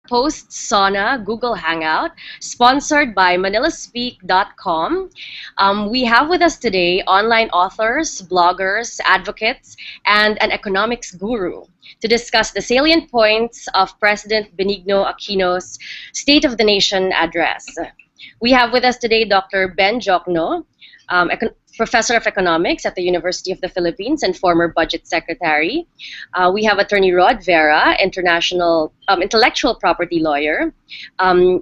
post-sauna Google Hangout, sponsored by ManilaSpeak.com. We have with us today online authors, bloggers, advocates, and an economics guru to discuss the salient points of President Benigno Aquino's State of the Nation address. We have with us today Dr. Ben Jokno, Professor of Economics at the University of the Philippines and former Budget Secretary. We have Attorney Rod Vera, international intellectual property lawyer.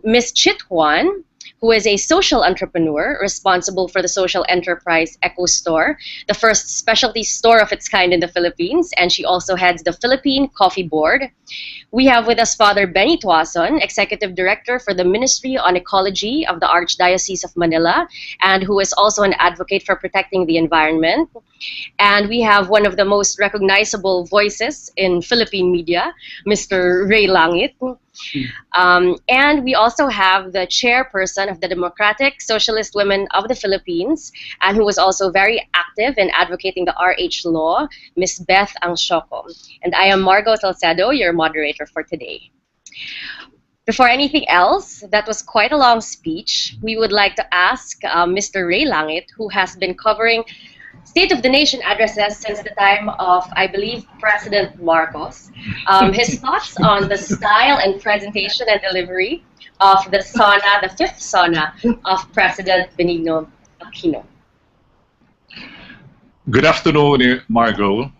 Ms. Chit Juan, who is a social entrepreneur responsible for the social enterprise Eco Store, the first specialty store of its kind in the Philippines, and she also heads the Philippine Coffee Board. We have with us Father Benny Tuason, Executive Director for the Ministry on Ecology of the Archdiocese of Manila, and who is also an advocate for protecting the environment. And we have one of the most recognizable voices in Philippine media, Mr. Ray Langit. And we also have the chairperson of the Democratic Socialist Women of the Philippines, and who was also very active in advocating the RH law, Ms. Beth Angshoko. And I am Margot Salcedo, your moderator for today. Before anything else, that was quite a long speech. We would like to ask Mr. Ray Langit, who has been covering State of the Nation addresses since the time of, I believe, President Marcos. His thoughts on the style and presentation and delivery of the sauna, the fifth sauna of President Benigno Aquino. Good afternoon, Margot.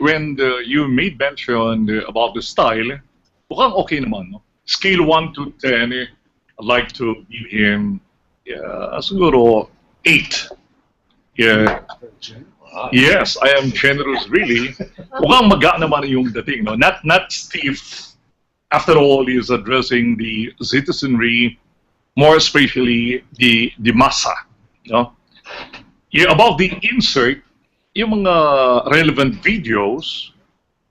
When you made mention about the style, mukhang okay naman, no? Scale 1 to 10, I'd like to give him siguro 8. Yeah. Yes, I am generous, really. Mukhang maga naman yung dating, no? Not stiff. After all, he is addressing the citizenry, more especially the massa, no? Yeah, about the insert, yung mga relevant videos,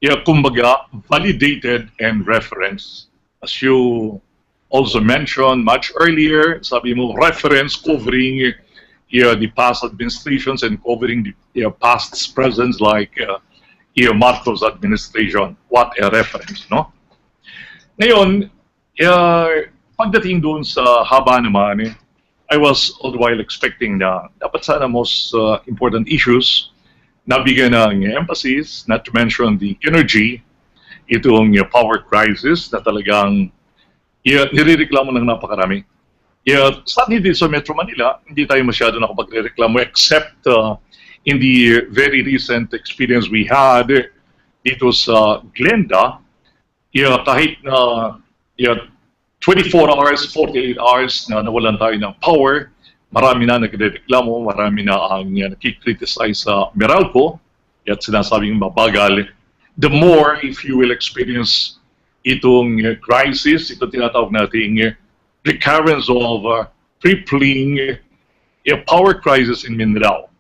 yeah, kumbaga, validated and referenced. As you also mentioned much earlier, sabi mo, reference covering the past administrations and covering the past presence like Marcos administration. What a reference, no? Ngayon, pagdating doon sa haba naman, I was all the while expecting na dapat sana most important issues nabigyan ng emphasis, not to mention the energy, itong power crisis na talagang nirereklamo ng napakarami. Sadly din sa Metro Manila, hindi tayo masyado nakapagreklamo except in the very recent experience we had dito sa Glenda, kahit na 24 hours, 48 hours na nawalan tayo ng power, marami na nagreklamo, marami na ang nakikriticize sa Meralco at sinasabing mabagal. The more if you will experience itong crisis, ito tinatawag nating recurrence of crippling power crisis in Mindanao.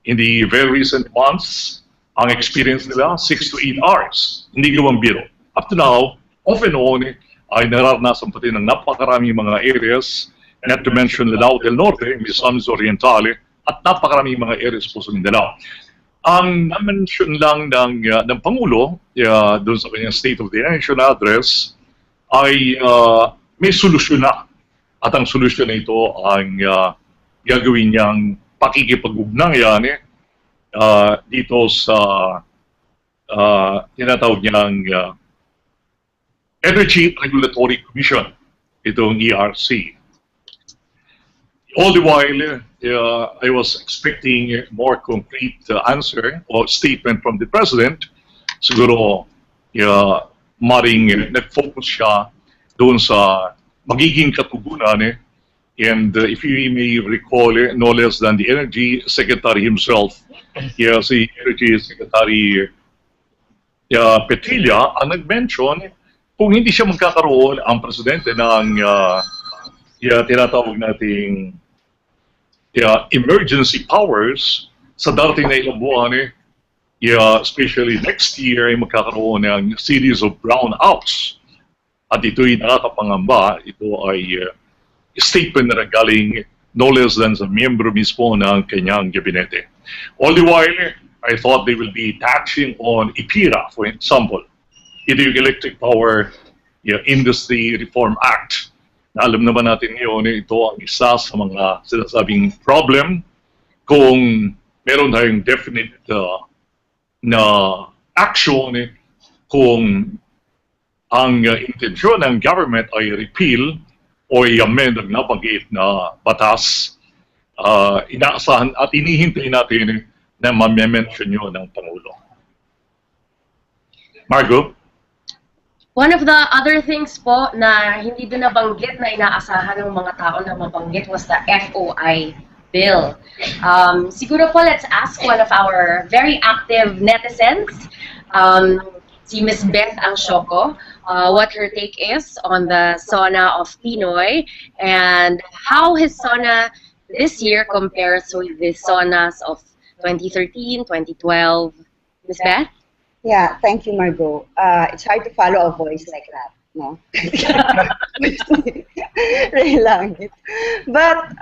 In the very recent months, ang experience nila, 6 to 8 hours. Hindi gawang biro. Up to now, off and on, ay nararanasan pati ng napakaraming mga areas, not to mention Lanao del Norte, Misamis Orientale, at napakaraming mga areas po sa Mindanao. Ang na-mention lang ng Pangulo, doon sa kanyang State of the Nation address, ay may solusyon na. At ang solusyon na ito ang gagawin niyang pakikipag-ugnayan dito sa tinatawag niyang Energy Regulatory Commission, itong ERC. All the while, I was expecting a more concrete answer or statement from the President. Siguro, maring nag-focus siya doon sa magiging katugunan, and if you may recall, no less than the Energy Secretary himself, si Energy Secretary Petilla, ang nag-mention, kung hindi siya magkakaroon ang presidente ng tinatawag nating emergency powers sa darating na ilang buwan, especially next year, ay magkakaroon ng series of brownouts. At ito'y nakakapangamba, ito ay statement na galing no less than sa miyembro mismo ng kanyang gabinete. All the while, I thought they will be touching on IPIRA, for example. Ito yung electric power Industry Reform Act. Na alam naman natin ngayon, ito ang isa sa mga sinasabing problem kung meron tayong definite na action kung ang intensyon ng government ay repeal o i-amend ang nabanggit na batas, inaasahan at inihintay natin na ma-mention yun ng Pangulo. Margo? One of the other things po na hindi din nabanggit na inaasahan ng mga tao na mabanggit was the FOI bill. Siguro po, let's ask one of our very active netizens, si Miss Beth Angshoko, what her take is on the SONA of Pinoy and how his SONA this year compares with the SONAs of 2013, 2012. Miss Beth? Yeah, thank you, Margo. It's hard to follow a voice like that, no? Really long. But,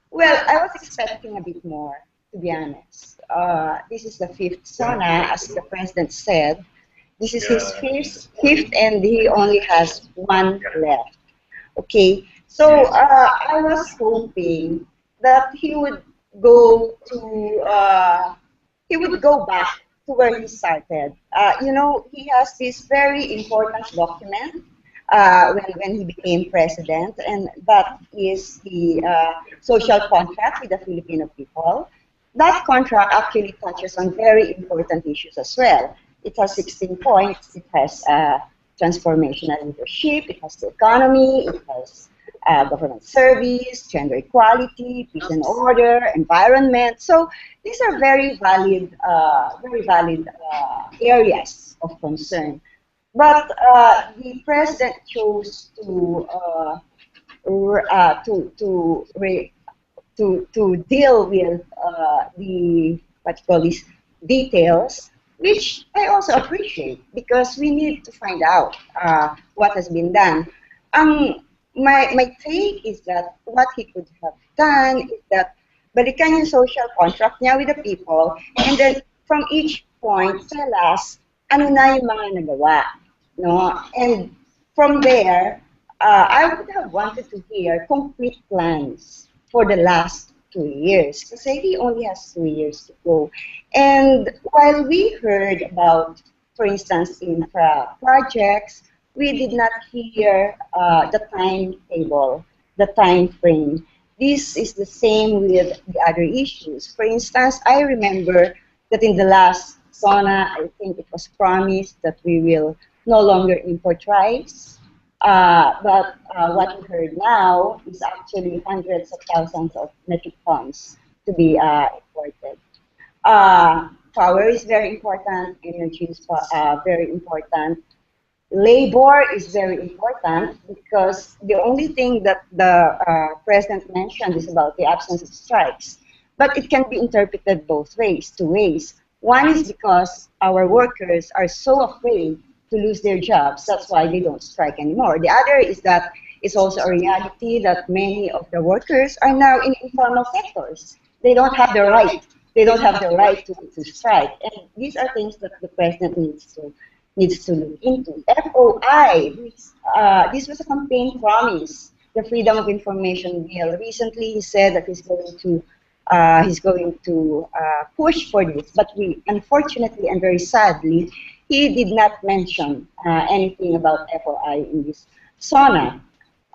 well, I was expecting a bit more, to be honest. This is the 5th SONA, as the President said. This is his fifth, and he only has one left. Okay, so I was hoping that he would go back to where he started. You know, he has this very important document when he became president, and that is the social contract with the Filipino people. That contract actually touches on very important issues as well. It has 16 points. It has transformational leadership. It has the economy. It has government service, gender equality, peace and order, environment. So these are very valid areas of concern. But the president chose to deal with the what you call these details, which I also appreciate because we need to find out what has been done. My take is that what he could have done is that balikan yung social contract niya with the people, and then from each point tell us ano na yung mga nagawa, no? And from there, I would have wanted to hear concrete plans for the last 2 years, because he only has 2 years to go. And while we heard about, for instance, infra projects, we did not hear the timetable, the time frame. This is the same with the other issues. For instance, I remember that in the last SONA, I think it was promised that we will no longer import rice. But what we heard now is actually hundreds of thousands of metric tons to be imported. Power is very important, energy is very important. Labor is very important because the only thing that the president mentioned is about the absence of strikes. But it can be interpreted both ways, 2 ways. One is because our workers are so afraid to lose their jobs, that's why they don't strike anymore. The other is that it's also a reality that many of the workers are now in informal sectors. They don't have the right. They don't have the right to strike. And these are things that the president needs to look into. FOI, this was a campaign promise, the Freedom of Information Bill. Recently, he said that he's going to push for this, but we, unfortunately and very sadly, he did not mention anything about FOI in this SONA.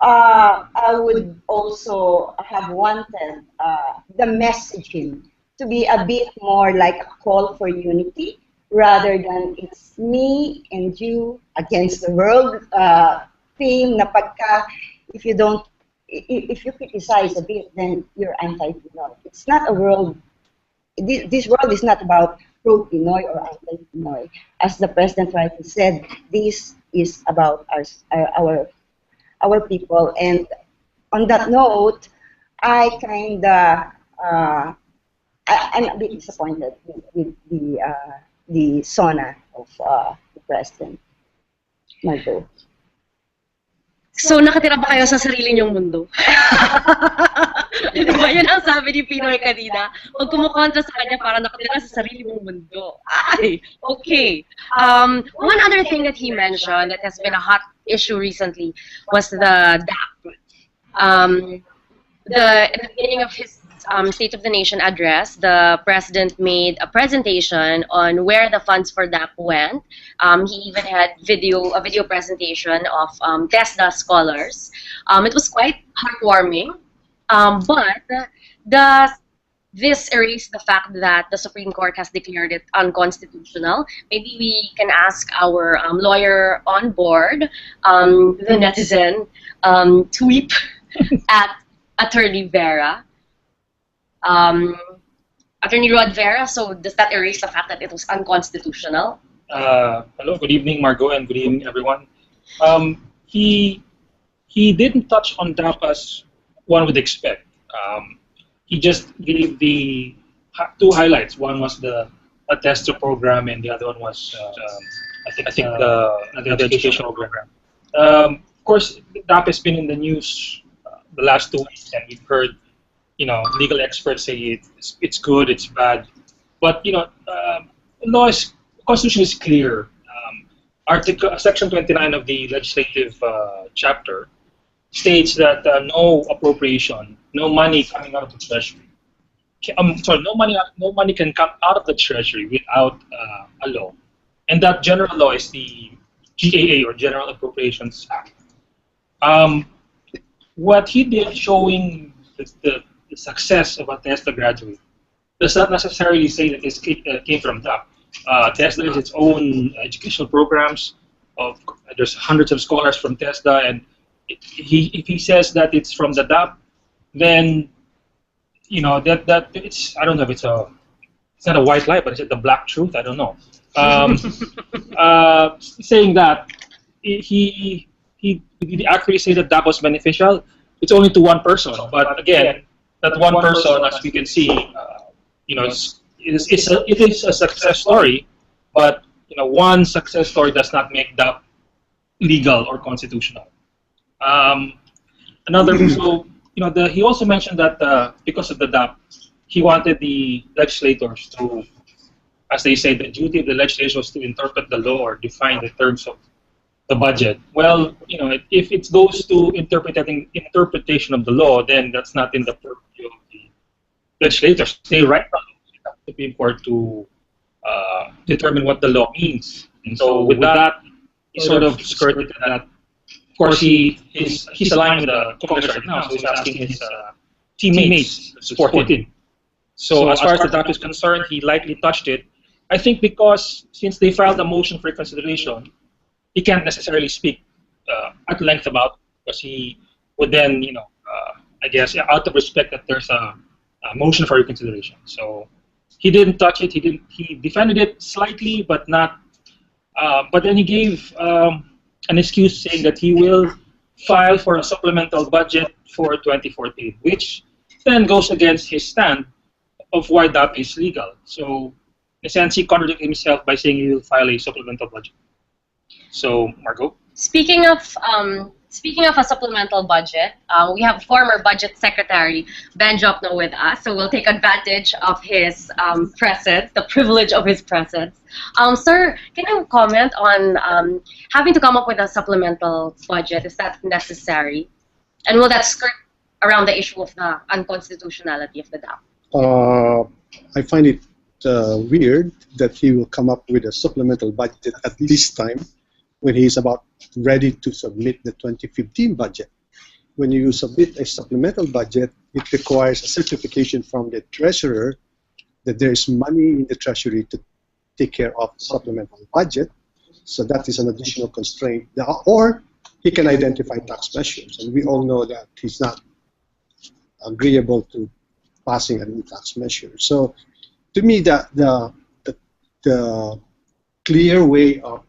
I would also have wanted the messaging to be a bit more like a call for unity, rather than it's me and you against the world theme na pagka if you criticize a bit, then you're anti-Pinoy. It's not a world, this world is not about pro-Pinoy or anti-Pinoy. As the president rightly said, this is about our people. And on that note, I'm a bit disappointed with the SONA of the president. Margo. So, nakatira ba kayo sa sarili niyong mundo? Di ba yun ang sabi ni Pinoy kanina? Pag kumukontra sa kanya, parang nakatira sa sarili mong mundo. Ay, okay. One other thing that he mentioned that has been a hot issue recently was the DAP. In the beginning of his State of the Nation address, the president made a presentation on where the funds for DAP went. He even had a video presentation of TESDA scholars. It was quite heartwarming, but this erased the fact that the Supreme Court has declared it unconstitutional. Maybe we can ask our lawyer on board, the netizen, tweet at Attorney Vera. Attorney Rod Vera, so does that erase the fact that it was unconstitutional? Hello, good evening, Margot, and good evening, everyone. He didn't touch on DAP as one would expect. He just gave the two highlights. One was the tester program, and the other one was, I think the educational program. Of course, DAP has been in the news the last 2 weeks, and we've heard, legal experts say it's good, it's bad, but Constitution is clear. Section 29 of the legislative chapter states that no appropriation, no money coming out of the treasury. No money can come out of the treasury without a law, and that general law is the GAA, or General Appropriations Act. What he did, showing the success of a TESDA graduate, does not necessarily say that it came from DAP. TESDA has its own educational programs. There's hundreds of scholars from TESDA, and if he says that it's from the DAP, then that it's, I don't know if it's not a white lie, but is it the black truth? I don't know. Saying that he actually say that DAP was beneficial. It's only to one person, but again, that one person, as we can see, it is a success story, but one success story does not make DAP legal or constitutional. He also mentioned that because of the DAP, he wanted the legislators to, as they say, the duty of the legislators was to interpret the law or define the terms of the budget. Well, if it goes to interpretation of the law, then that's not in the purview of the legislators. They write the law. It's up to the Supreme Court to determine what the law means. And so with that, he sort of skirted that. Of course, he's aligned with the Congress right now, so he's asking his teammates to support him. So as far as the DAP is concerned, he lightly touched it. I think because since they filed a motion for reconsideration, he can't necessarily speak at length about it, because he would then, I guess, out of respect that there's a motion for reconsideration. So he didn't touch it. He defended it slightly, but not. But then he gave an excuse saying that he will file for a supplemental budget for 2014, which then goes against his stand of why DAP is legal. So in a sense, he contradicted himself by saying he will file a supplemental budget. So, Margot? Speaking of a supplemental budget, we have former Budget Secretary Ben Jokno with us, so we'll take advantage of his presence, the privilege of his presence. Sir, can you comment on having to come up with a supplemental budget? Is that necessary? And will that skirt around the issue of the unconstitutionality of the DAP? I find it weird that he will come up with a supplemental budget at this time, when he is about ready to submit the 2015 budget. When you submit a supplemental budget, it requires a certification from the treasurer that there is money in the treasury to take care of the supplemental budget. So that is an additional constraint. Or he can identify tax measures, and we all know that he's not agreeable to passing a new tax measure. So to me, the clear way of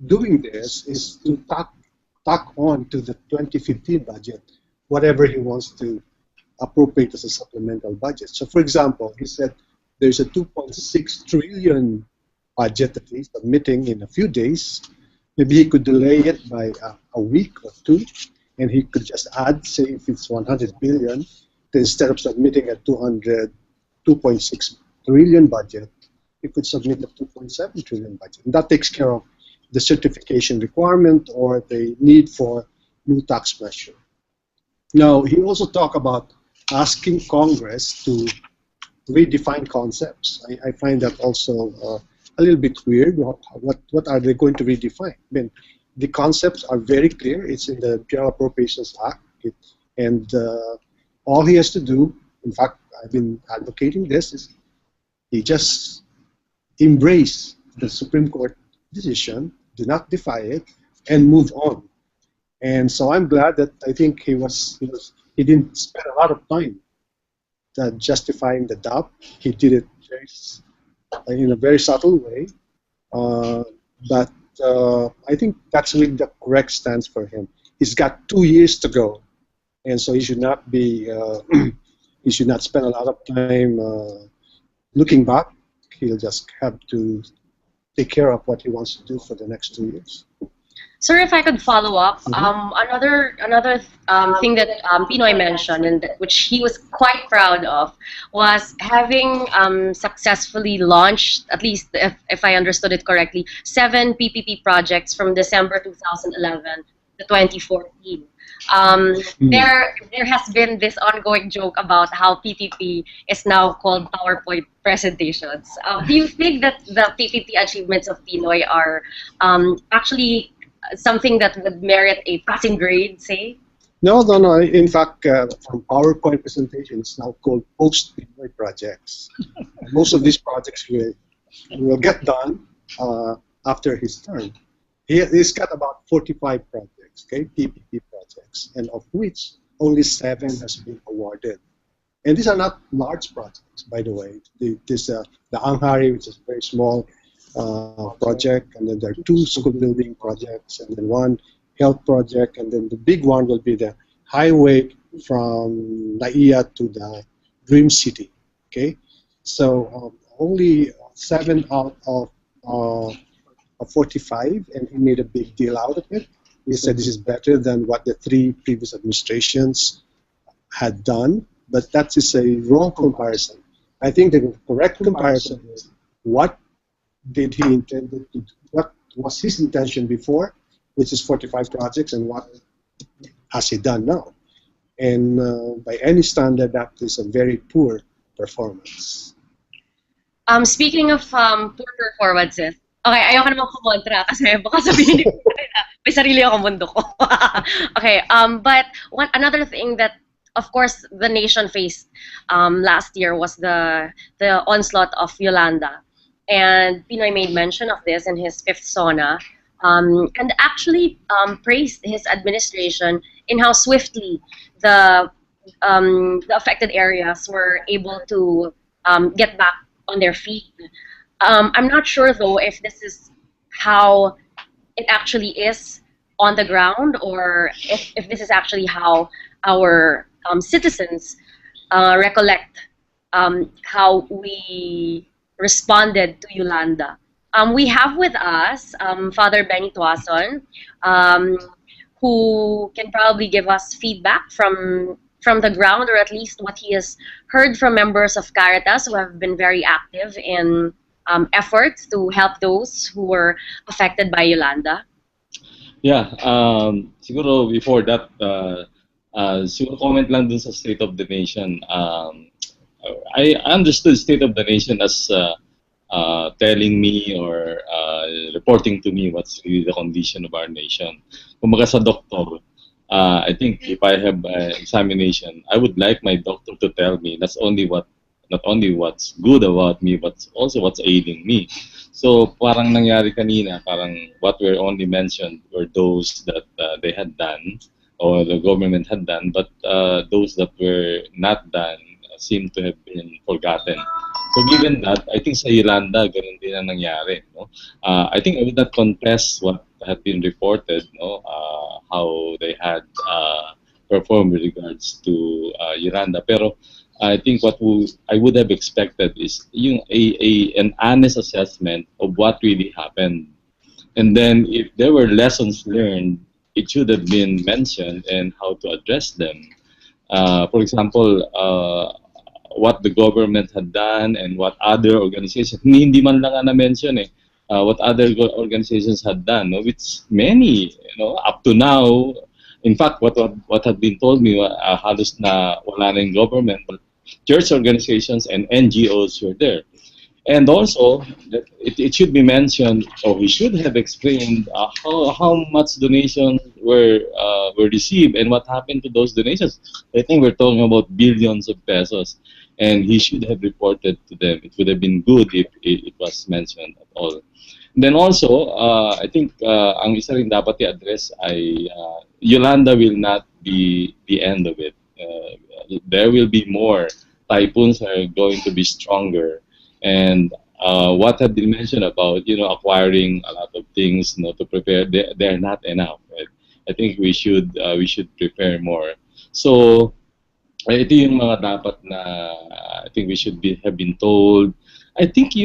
doing this is to tack on to the 2015 budget whatever he wants to appropriate as a supplemental budget. So for example, he said there's a 2.6 trillion budget that he's submitting in a few days. Maybe he could delay it by a week or two, and he could just add, say if it's 100 billion, instead of submitting a 2.6 trillion budget, you could submit a 2.7 trillion budget. And that takes care of the certification requirement or the need for new tax measure. Now, he also talked about asking Congress to redefine concepts. I find that also a little bit weird. What are they going to redefine? I mean, the concepts are very clear. It's in the General Appropriations Act. And all he has to do, in fact, I've been advocating this, is he just embrace the Supreme Court decision, do not defy it, and move on. And so I'm glad that I think he didn't spend a lot of time justifying the DAP. He did it in a very subtle way, but I think that's really the correct stance for him. He's got 2 years to go, and so he should not be he should not spend a lot of time looking back. He'll just have to take care of what he wants to do for the next 2 years. Sir, if I could follow up, another thing that Pinoy mentioned, and which he was quite proud of, was having successfully launched, at least if I understood it correctly, 7 PPP projects from December 2011 to 2014. There has been this ongoing joke about how PPP is now called PowerPoint presentations. Do you think that the PPP achievements of Pinoy are actually something that would merit a passing grade, say? No. In fact, from PowerPoint presentation, it's now called post-Pinoy projects. Most of these projects will get done after his term. He's got about 45 projects, okay, PPP projects, and of which only 7 has been awarded. And these are not large projects, by the way. There's the Anghari, which is a very small project, and then there are 2 school building projects, and then 1 health project, and then the big one will be the highway from Laia to the Dream City. Okay, so only 7 out of 45, and he made a big deal out of it. He said this is better than what the 3 previous administrations had done, but that is a wrong comparison. I think the correct comparison is what did he intend to do? What was his intention before, which is 45 projects, and what has he done now? And by any standard, that is a very poor performance. Speaking of poor performances, okay, ayoko naman kumontra kasi baka sabihin ko may sarili akong mundo ko. Okay, but another thing that, of course, the nation faced last year was the onslaught of Yolanda. And Pinoy made mention of this in his 5th SONA, and actually praised his administration in how swiftly the affected areas were able to get back on their feet. I'm not sure, though, if this is how it actually is on the ground, or if this is actually how our citizens recollect how we responded to Yolanda. We have with us Father Benny Tuason, who can probably give us feedback from the ground, or at least what he has heard from members of Caritas who have been very active in efforts to help those who were affected by Yolanda. Yeah, siguro before that, siguro comment lang dun sa State of the Nation. I understood State of the Nation as telling me or reporting to me what's really the condition of our nation. Kumbaga sa doctor, I think if I have an examination, I would like my doctor to tell me not only what's good about me, but also what's ailing me. So parang nangyari kanina, parang what were only mentioned were those that they had done or the government had done, but those that were not done seem to have been forgotten. So given that, I think sa Yolanda, ganun din ang nangyari. No? I think I would not contest what had been reported, no? How they had performed with regards to Yolanda. Pero I think what I would have expected is an honest assessment of what really happened. And then if there were lessons learned, it should have been mentioned and how to address them. For example, what the government had done and what other organizations, hindi man lang na-mention what other organizations had done, no? Which many, up to now, in fact, what had been told me, halos na wala na yung government, but church organizations and NGOs were there. And also, it should be mentioned, or we should have explained how much donations were received and what happened to those donations. I think we're talking about billions of pesos, and he should have reported to them. It would have been good if it was mentioned at all. And then also, I think ang isa rin dapat i-address ay Yolanda will not be the end of it. There will be more. Typhoons are going to be stronger. And what had been mentioned about acquiring a lot of things to prepare, they're not enough. Right? I think we should prepare more. So ito yung mga dapat na I think we should have been told. I think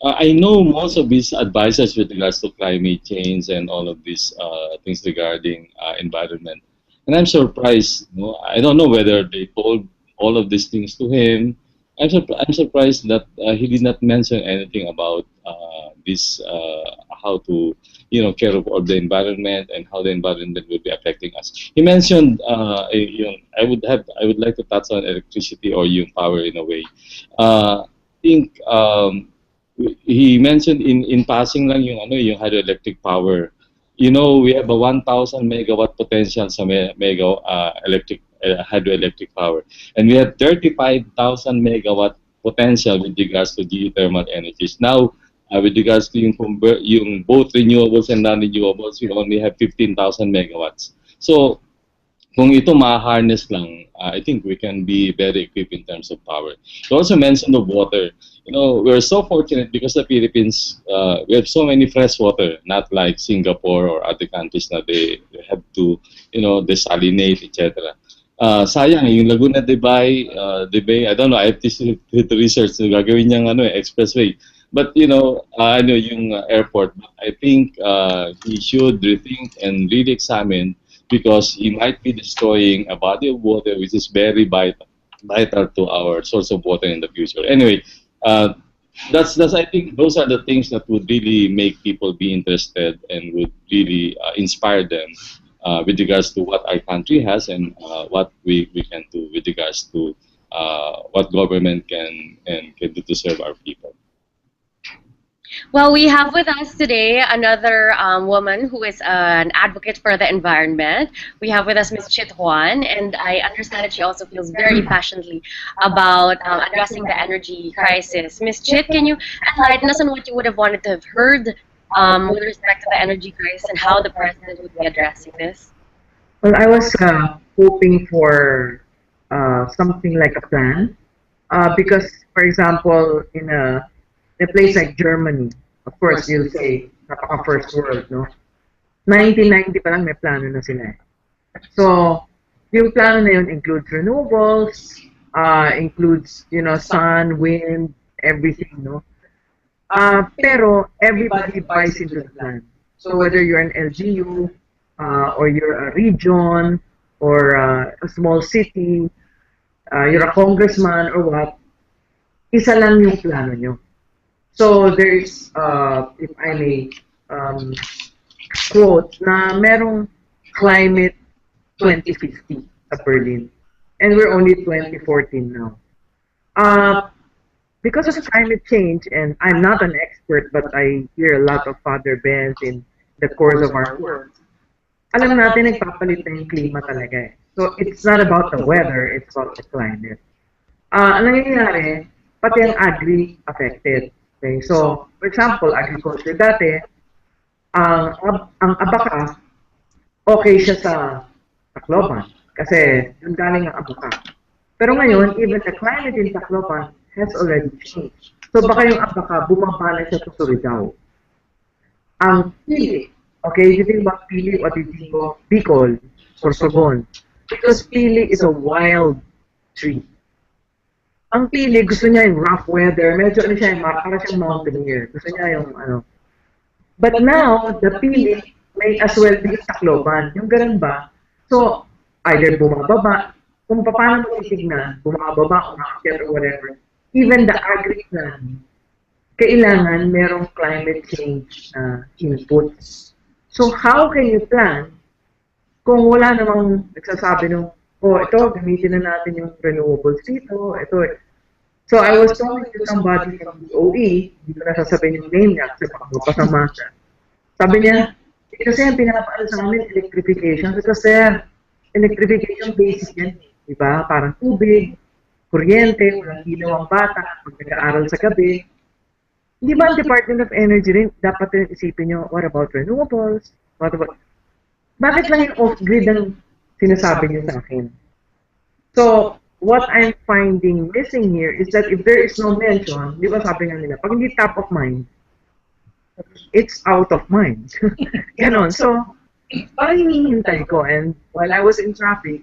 I know most of these advices with regards to climate change and all of these things regarding environment. And I'm surprised. I don't know whether they told all of these things to him. I'm surprised that he did not mention anything about this, how to, care of the environment and how the environment will be affecting us. He mentioned, I would like to touch on electricity or power in a way. I think he mentioned in passing lang yung hydroelectric power. We have a 1,000 megawatt potential sa hydroelectric power, and we have 35,000 megawatt potential with regards to geothermal energies. Now, with regards to yung both renewables and non-renewables, we only have 15,000 megawatts. So, kung ito ma-harness lang, I think we can be very equipped in terms of power. You also mentioned of water. We're so fortunate because the Philippines, we have so many fresh water, not like Singapore or other countries na they have to, desalinate, etc. Sayang, yung Laguna de Bay, I don't know, I have to research, gagawin niyang expressway. But, yung airport, I think he should rethink and really examine, because he might be destroying a body of water which is very vital to our source of water in the future. Anyway, that's I think those are the things that would really make people be interested and would really inspire them with regards to what our country has and what we can do with regards to what government can do to serve our people. Well, we have with us today another woman who is an advocate for the environment. We have with us Ms. Chit Juan, and I understand that she also feels very passionately about addressing the energy crisis. Ms. Chit, can you enlighten us on what you would have wanted to have heard with respect to the energy crisis and how the president would be addressing this? Well, I was hoping for something like a plan, because, for example, in a place like Germany, of course, you'll say, napaka first world, no? 1990 pa lang may plano na sila. So, yung plano na yun includes renewables, includes, sun, wind, everything, no? Pero everybody buys into the plan. So whether you're an LGU, or you're a region, or a small city, you're a congressman or what, isa lang yung plano nyo. So there's, if I may quote, na merong climate 2050 sa Berlin. And we're only 2014 now. Because of climate change, and I'm not an expert, but I hear a lot of Father Benz in the course of our work, alam natin nagpapalit na yung klima talaga eh. So it's not about the weather, it's about the climate. Ang nangyayari, pati ang agri affected. Okay? So, for example, agriculture dati, ang abaka, okay siya sa Tacloban kasi yung galing ang abaka. Pero ngayon, even the climate in Tacloban has already changed. So baka yung abaka, bumaba na siya sa Surigao. Ang pili, okay, you think about pili, what do you think of Bicol or Sorsogon? Because pili is a wild tree. Ang pili, gusto niya yung rough weather, medyo ano siya, para siyang mountaineer. Gusto niya yung ano. But now, the pili may as well be Tacloban. Yung ganun ba? So, either bumababa, kung paano mo titignan, bumababa, umakyat, or whatever, even the agri-plan, kailangan merong climate change inputs. So how can you plan kung wala namang nagsasabi nung, oh, ito, gamitin na natin yung renewables dito, ito. So I was talking to somebody from the OE, hindi ko nasasabihin yung name niya kasi baka magpasama siya. Sabi niya, kasi yung pinapaano sa amin, electrification, because electrification basic yan, di ba? Parang tubig, kuryente, walang ilaw ang bata, pag nag-aaral sa gabi. Di ba ang Department of Energy rin, dapat rin isipin nyo, what about renewables? What about... Bakit lang yung off-grid ang sinasabi niyo sa akin? So, what I'm finding missing here is that if there is no mention, di ba sabi nga nila, pag hindi top of mind, it's out of mind. Ganon. So, parang hinihintay ko. And while I was in traffic,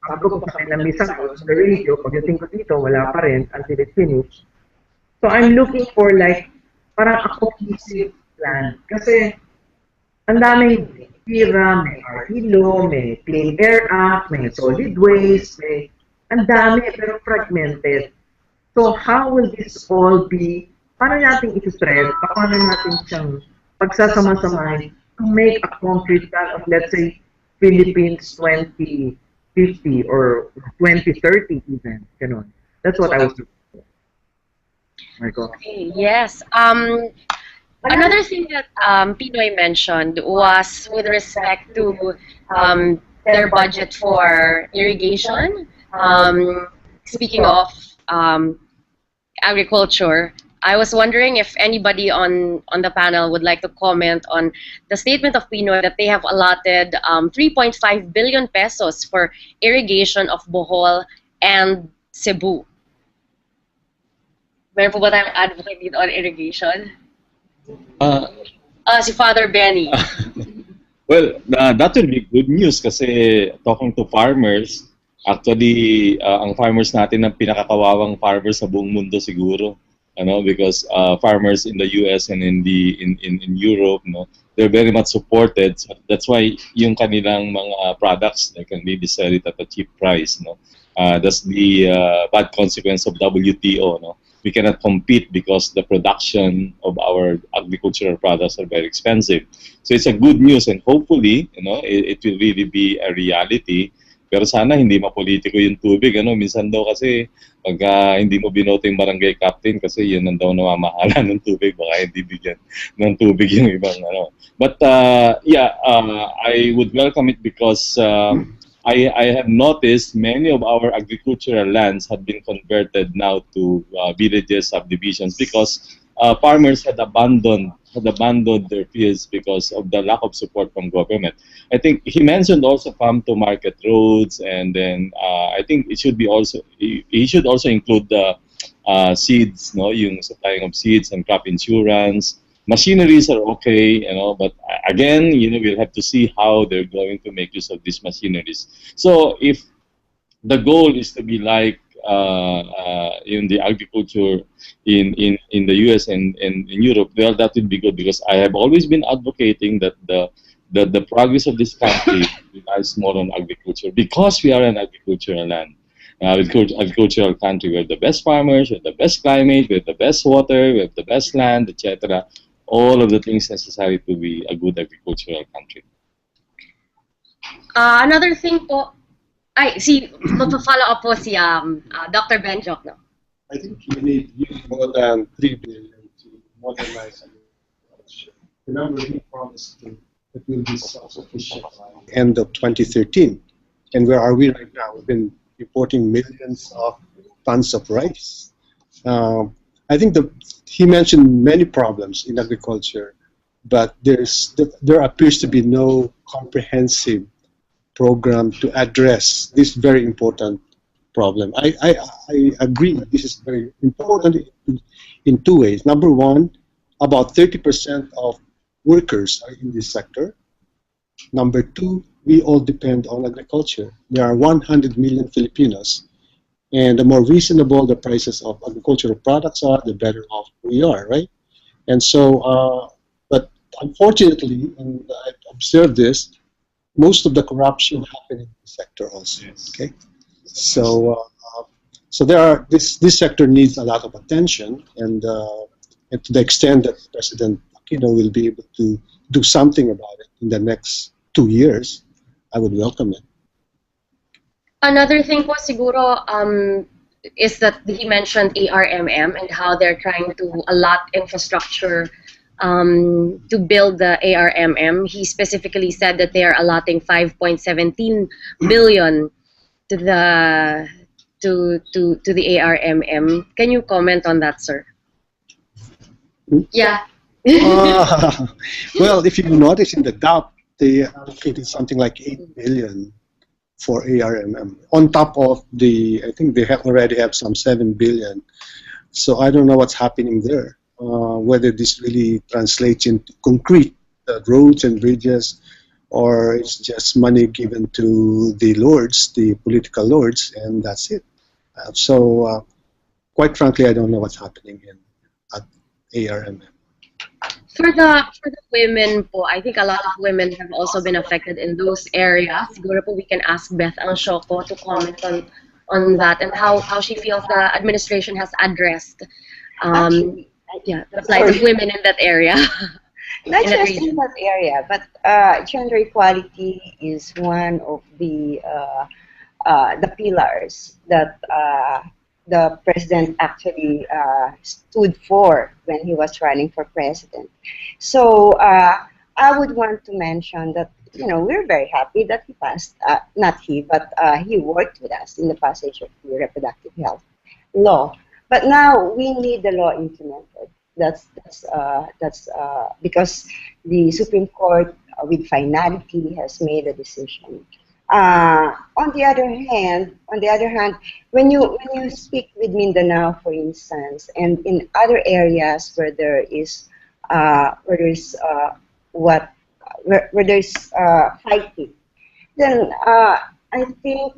bago ko pa kinamiss ako sa radio, pagdating ko dito, wala pa rin until it finished. So, I'm looking for like, parang a cohesive plan. Kasi, ang daming PIRA, may RE may Clean Air Act, may Solid Waste, may ang dami pero fragmented. So how will this all be, paano natin isi-thread, paano natin siyang pagsasama-samahin to make a concrete plan of, let's say, Philippines 2050 or 2030 even, ganon. That's what I was looking for. Michael. Okay, yes. Another thing that Pinoy mentioned was with respect to their budget for irrigation. Speaking of agriculture, I was wondering if anybody on the panel would like to comment on the statement of Pinoy that they have allotted 3.5 billion pesos for irrigation of Bohol and Cebu. Meron po ba tayong advocate dito on irrigation? Si Father Benny. Well, that will be good news kasi talking to farmers, actually, ang farmers natin ang pinakakawawang farmers sa buong mundo siguro. Because farmers in the US and in Europe, they're very much supported. So that's why yung kanilang mga products, they can really sell it at a cheap price. That's the bad consequence of WTO. We cannot compete because the production of our agricultural products are very expensive. So it's a good news, and hopefully, it will really be a reality. Pero sana hindi mapolitiko yung tubig. Minsan daw kasi pag hindi mo binoto yung barangay captain kasi yun ang daw namamahala ng tubig, baka hindi bigyan ng tubig yung ibang But I would welcome it because I have noticed many of our agricultural lands have been converted now to villages, subdivisions, because farmers had abandoned their fields because of the lack of support from government. I think he mentioned also farm to market roads, and then I think it should be also he should also include the seeds, yung supplying of seeds and crop insurance. Machineries are okay, but again, we'll have to see how they're going to make use of these machineries. So if the goal is to be like in the agriculture in the US and in Europe, well, that would be good, because I have always been advocating that the progress of this country relies more on agriculture, because we are an agricultural land. Agricultural country, we have the best farmers, we have the best climate, we have the best water, we have the best land, etc. All of the things necessary to be a good agricultural country. Another thing po, follow up po si Dr. Benjok, no? I think you need more than 3 billion to modernize agriculture. Remember, he promised that we'll be self-sufficient by the end of 2013. And where are we right now? We've been importing millions of tons of rice. I think he mentioned many problems in agriculture, but there appears to be no comprehensive program to address this very important problem. I agree this is very important in two ways. Number one, about 30% of workers are in this sector. Number two, we all depend on agriculture. There are 100 million Filipinos, and the more reasonable the prices of agricultural products are, the better off we are, right? And so, but unfortunately, and I've observed this, most of the corruption happens in the sector also. Yes. Okay, So there are this sector needs a lot of attention, and to the extent that President Aquino will be able to do something about it in the next 2 years, I would welcome it. Another thing po siguro is that he mentioned ARMM and how they're trying to allot infrastructure to build the ARMM. He specifically said that they are allotting 5.17 billion to the ARMM. Can you comment on that, sir? Yeah. Well, if you notice in the DAP, they allocated something like 8 billion for ARMM on top of I think they already have some 7 billion. So I don't know what's happening there. Whether this really translates into concrete roads and bridges, or it's just money given to the lords, the political lords, and that's it. Quite frankly, I don't know what's happening at ARMM. For the women po, I think a lot of women have also been affected in those areas. Siguro po we can ask Beth Angshoko to comment on that and how she feels the administration has addressed the plight of women in that area. Not just in that area, but gender equality is one of the pillars that the president actually stood for when he was running for president. So I would want to mention that, we're very happy that he passed, not he, but he worked with us in the passage of the reproductive health law. But now we need the law implemented. That's because the Supreme Court, with finality, has made a decision. On the other hand, when you speak with Mindanao, for instance, and in other areas where there's fighting, then I think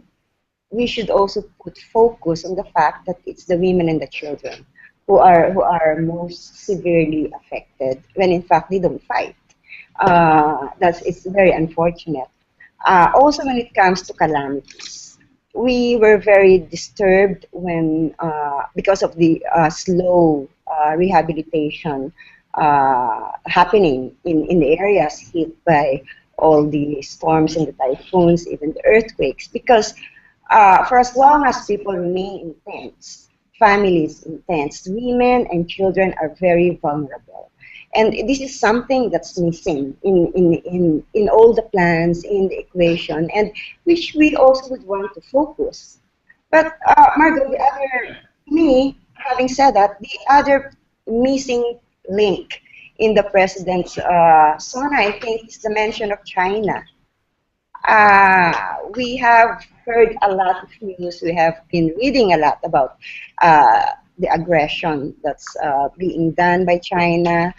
we should also put focus on the fact that it's the women and the children who are most severely affected, when in fact they don't fight. It's very unfortunate. Also, when it comes to calamities, we were very disturbed when because of the slow rehabilitation happening in the areas hit by all the storms and the typhoons, even the earthquakes, because for as long as people remain in tents, families in tents, women and children are very vulnerable. And this is something that's missing in all the plans, in the equation, and which we also would want to focus. But Margot, having said that, the other missing link in the president's SONA, I think, is the mention of China. We have heard a lot of news. We have been reading a lot about the aggression that's being done by China.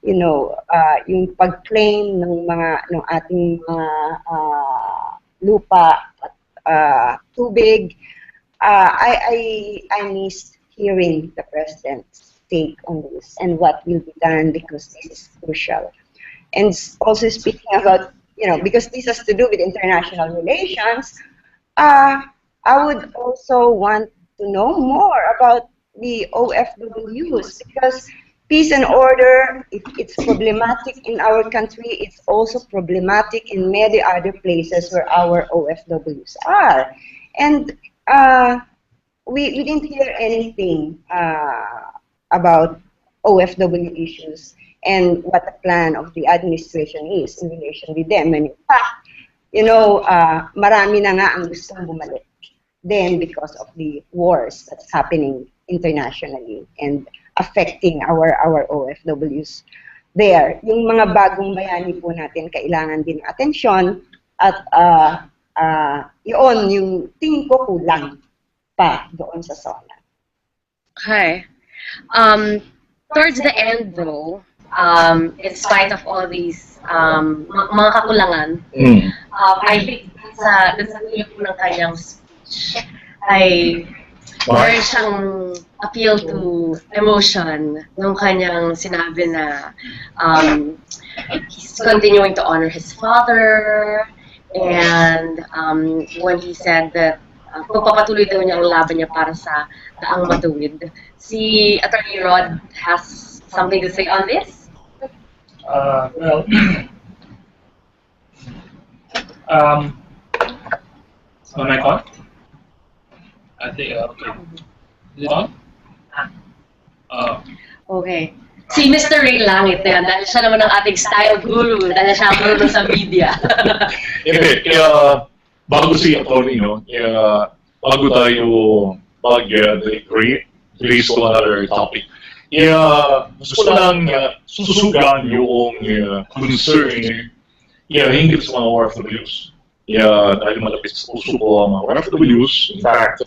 Yung pag-claim ng ating lupa at tubig. I missed hearing the president's take on this and what will be done, because this is crucial. And also speaking about, because this has to do with international relations, I would also want to know more about the OFWs, because peace and order, if it's problematic in our country, it's also problematic in many other places where our OFWs are. And we didn't hear anything about OFW issues and what the plan of the administration is in relation with them. And in fact, marami na nga ang gustong bumalik. Then because of the wars that's happening internationally and affecting our OFWs there. Yung mga bagong bayani po natin, kailangan din atensyon at yun, yung tingin ko kulang pa doon sa SONA. Okay. Towards the end though, in spite of all these mga kakulangan, I think sa dulo po ng kanyang speech ay meron siyang appeal to emotion nung kanyang sinabi na he's continuing to honor his father, and when he said that pagpapatuloy daw niya ang laban niya para sa daang matuwid. Si Attorney Rod has something to say on this? Well, on my call? I think, okay. Is it on? Okay. Si Mr. Ray Langit na yan, dahil siya naman ang ating style guru, dahil siya ang guru sa media. Hindi, bago si Atty. No, bago tayo mag-raise to another topic, gusto ko lang susugan yung concern hinggil sa mga OFWs. Dahil malapit sa puso ko ang mga OFWs. In fact,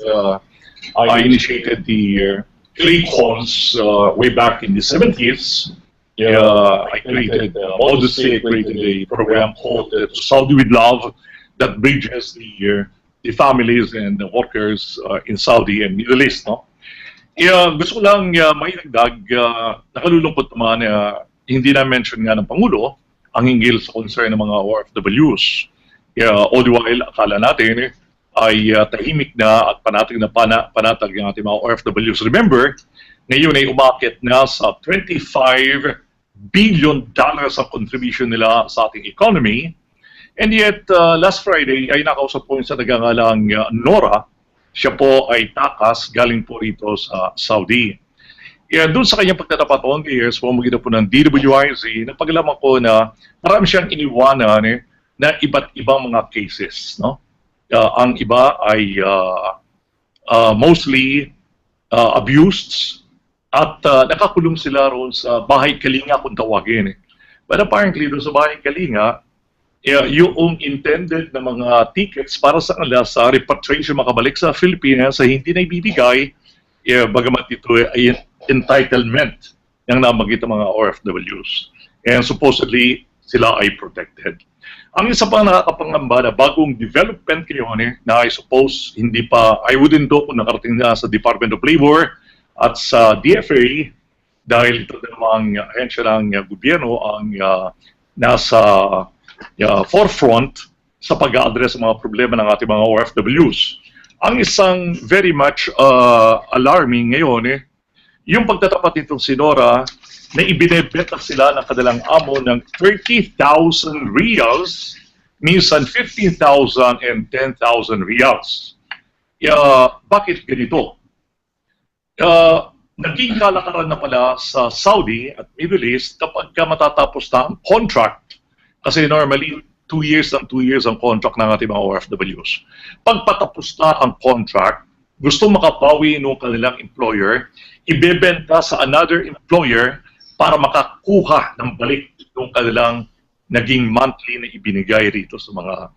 I initiated the clay calls way back in the 70s. I created, modestly, I created a program called Saudi with Love that bridges the families and the workers in Saudi and Middle East. No? Gusto ko lang may nagdag, nakalulungkot naman hindi na-mention nga ng Pangulo ang hinggil sa concern ng mga OFWs. All the while, akala natin ay tahimik na at panatag ang ating mga OFWs. Remember, ngayon ay umakit na sa $25 billion ang contribution nila sa ating economy. And yet, last Friday ay nakausap po sa nagangalang Nora. Siya po ay takas galing po rito sa Saudi. Doon sa kanyang pagtatapat on the years, pumagina po ng DWIZ, napagalaman ko na marami siyang iniwanan na iba't ibang mga cases. No? Ang iba ay mostly abused at nakakulong sila roon sa bahay kalinga kung tawagin. But apparently doon sa bahay kalinga, yung intended na mga tickets para sa kanila sa repatriation makabalik sa Pilipinas ay hindi na ibibigay, bagamat ito ay entitlement ng nabanggit ng mga OFWs. And supposedly, sila ay protected. Ang isa pang nakakapangamba na bagong development ngayon na I suppose hindi pa, I wouldn't know kung nakarating na sa Department of Labor at sa DFA dahil ito namang ahensya ng gobyerno ang nasa forefront sa pag-a-address sa mga problema ng ating mga OFWs. Ang isang very much alarming ngayon yung pagtatapat nitong Sinora na ibinebenta sila ng kanilang amo ng 30,000 riyals, minsan 15,000 and 10,000 riyals. Bakit ganito? Naging kalakaran na pala sa Saudi at Middle East kapag matatapos na ang contract. Kasi normally, 2 years ang contract ng ating mga OFWs. Pag patapos na ang contract, gusto makabawi ng kanilang employer, ibebenta sa another employer para makakuha ng balik ng kanilang naging monthly na ibinigay rito sa mga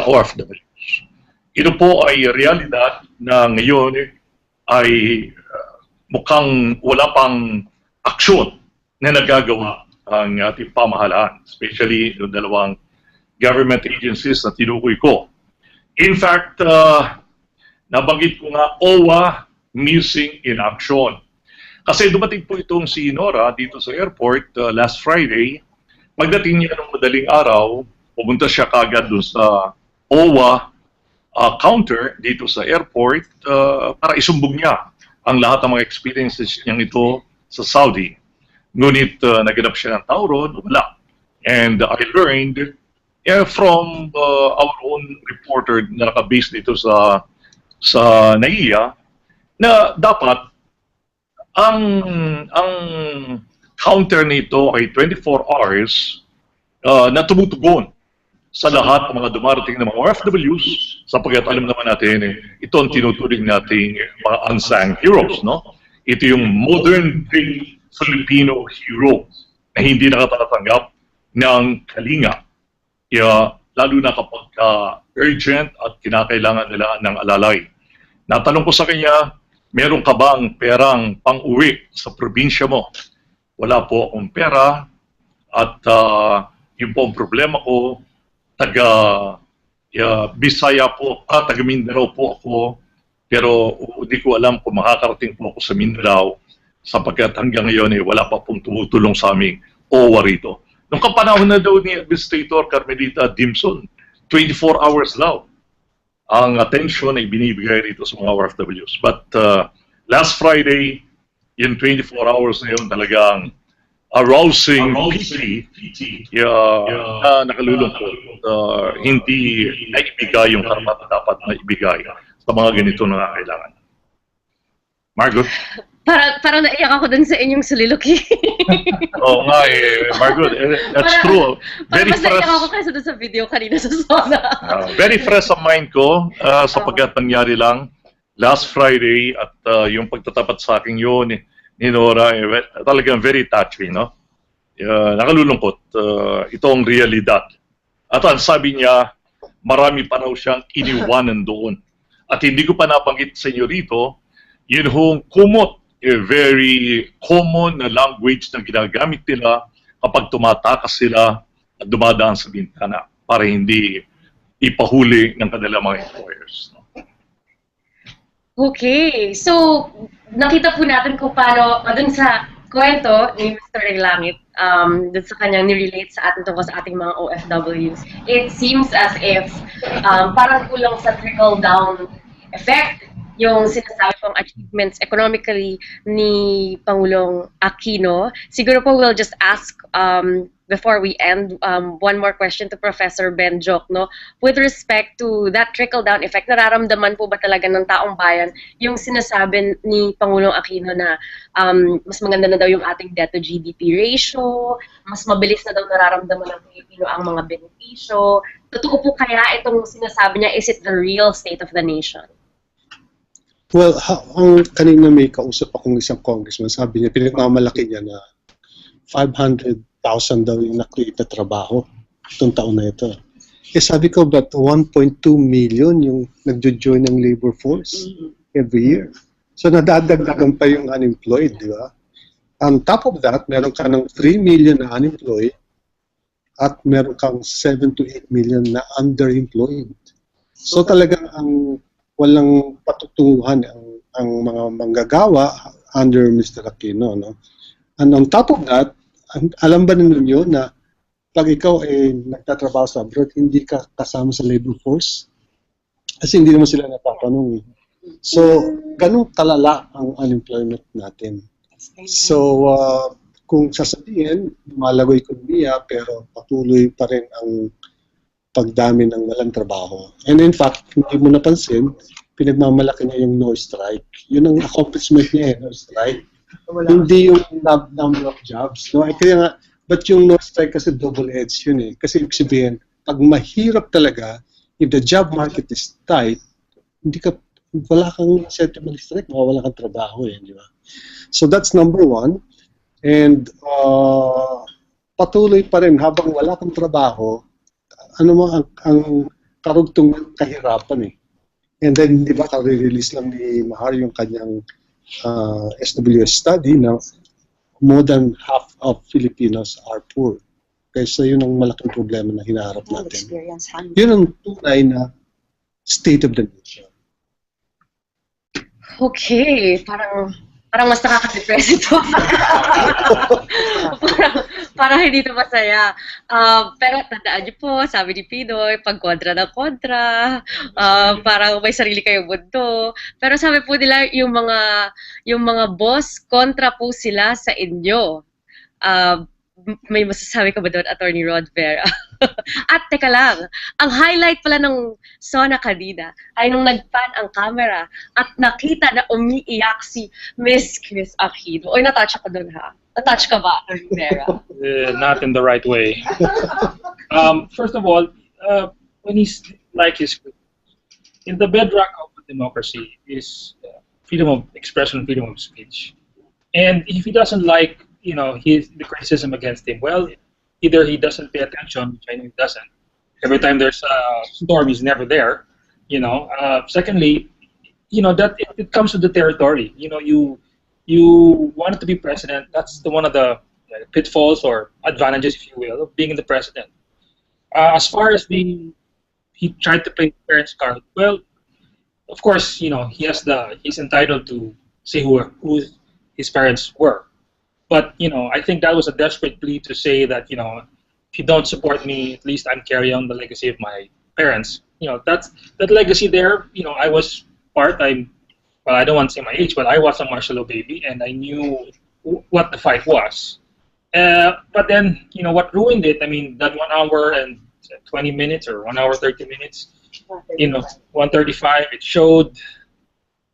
OFWs. Ito po ay realidad na ngayon ay mukhang wala pang aksyon na nagagawa ang ating pamahalaan, especially yung dalawang government agencies na tinukoy ko. In fact, nabanggit ko nga OWA missing in action. Kasi dumating po itong si Nora dito sa airport last Friday. Pagdating niya ng madaling araw, pumunta siya kagad doon sa OWA counter dito sa airport para isumbong niya ang lahat ng mga experiences niya ito sa Saudi. Ngunit naganap siya ng tao ron, wala. And I learned from our own reporter na nakabase dito sa NAIA na dapat ang counter nito ay 24 hours na tumutugon sa lahat ng mga dumarating na mga OFWs sapagkat alam naman natin ito ang tinuturing nating mga unsung heroes. No? Ito yung modern day Filipino hero na hindi nakatatanggap ng kalinga. Lalo na kapag urgent at kinakailangan nila ng alalay. Natanong ko sa kanya, meron ka bang perang pang-uwi sa probinsya mo? Wala po akong pera at yun po ang problema ko. Bisaya po, taga Mindanao po ako, pero hindi ko alam kung makakarating po ako sa Mindanao sapagkat hanggang ngayon wala pa pong tumutulong sa aming OWA rito. Nung kapanahon na daw ni Administrator Carmelita Dimson, 24 hours daw ang attention ay binibigay rito sa mga OFWs. But last Friday, yung 24 hours na yun, talagang arousing PT na nakalulungkot. Hindi naibigay yung karapat dapat na ibigay sa mga ganito na kailangan. Margot? Parang naiyak ako dun sa inyong soliloquy. Oo nga Margot, that's true. Very mas naiyak ako kaysa dun sa video kanina sa sauna. Very fresh sa mind ko sapagkat nangyari lang last Friday at yung pagtatapat sa akin yun ni Nora, talagang very touching, no? Nakalulungkot. Ito ang realidad. At ang sabi niya, marami pa raw siyang iniwanan doon. At hindi ko pa nabanggit sa inyo rito, yun hong kumot, very common na language na ginagamit nila kapag tumatakas sila at dumadaan sa bintana para hindi ipahuli ng kanilang mga employers. No? Okay, so nakita po natin kung paano, dun sa kwento ni Mr. Langit, dun sa kanyang nirelate sa atin tungkol sa ating mga OFWs, it seems as if parang kulang sa trickle-down effect yung sinasabi pong achievements economically ni Pangulong Aquino. Siguro po we'll just ask, before we end, one more question to Professor Ben Joc, no? With respect to that trickle-down effect, nararamdaman po ba talaga ng taong bayan yung sinasabi ni Pangulong Aquino na mas maganda na daw yung ating debt-to-GDP ratio, mas mabilis na daw nararamdaman ng Pilipino ang mga benepisyo? Totoo po kaya itong sinasabi niya, is it the real state of the nation? Well, kanina may kausap akong isang congressman, sabi niya, pinagmamalaki niya na 500,000 daw yung na-create na trabaho itong taon na ito. Sabi ko, but 1.2 million yung nagjo-join ng labor force every year. So nadadagdagan pa yung unemployed, di ba? On top of that, meron ka ng 3 million na unemployed at meron kang 7 to 8 million na underemployed. So talagang ang walang patutunguhan ang mga manggagawa under Mr. Aquino, no? And on top of that, alam ba ninyo na pag ikaw ay nagtatrabaho sa abroad, hindi ka kasama sa labor force? Kasi hindi naman sila natatanong. So, ganun kalala ang unemployment natin. So, kung sasabihin, lumalago ekonomiya, pero patuloy pa rin ang pagdami ng walang trabaho. And in fact, hindi mo napansin, pinagmamalaki niya yung no strike. Yun ang accomplishment niya, no strike. Hindi yung number of jobs. No? Kaya nga, but yung no strike kasi double-edged yun eh. Kasi ibig sabihin, pag mahirap talaga, if the job market is tight, wala kang incentive mag-strike, wala kang trabaho eh, di ba? So that's number one. And patuloy pa rin, habang wala kang trabaho, ano mo ang karugtong kahirapan eh. And then, di ba, ka-release lang ni Mahar yung kanyang SWS study na more than half of Filipinos are poor. Kaya yun ang malaking problema na hinaharap natin. Yun ang tunay na state of the nation. Okay, parang mas nakaka-depress ito. parang hindi ito masaya. Pero tandaan niyo po, sabi ni Pinoy, pag kontra ng kontra, parang may sarili kayong mundo. Pero sabi po nila, yung mga boss, kontra po sila sa inyo. May masasabi ka ba doon, Attorney Rod Vera? At teka lang, ang highlight pala ng Sona kanina ay nung nag-pan ang camera at nakita na umiiyak si Miss Chris Aquino. Oy, natouch ako doon ha. Natouch ka ba, Attorney Vera? Not in the right way. First of all, when he's like in the bedrock of democracy is freedom of expression, freedom of speech. And if he doesn't like the criticism against him, well, either he doesn't pay attention, which I know he doesn't. Every time there's a storm, he's never there. Secondly, that it comes with the territory. You want to be president. That's one of the pitfalls or advantages, if you will, of being the president. As far as he tried to play parents' card. Well, of course, he's entitled to say who his parents were. But, I think that was a desperate plea to say that, if you don't support me, at least I'm carrying on the legacy of my parents. that legacy there. I was part-time. Well, I don't want to say my age, but I was a martial law baby, and I knew what the fight was. But then, what ruined it? I mean, that 1 hour and 20 minutes or 1 hour 30 minutes, 1:35. It showed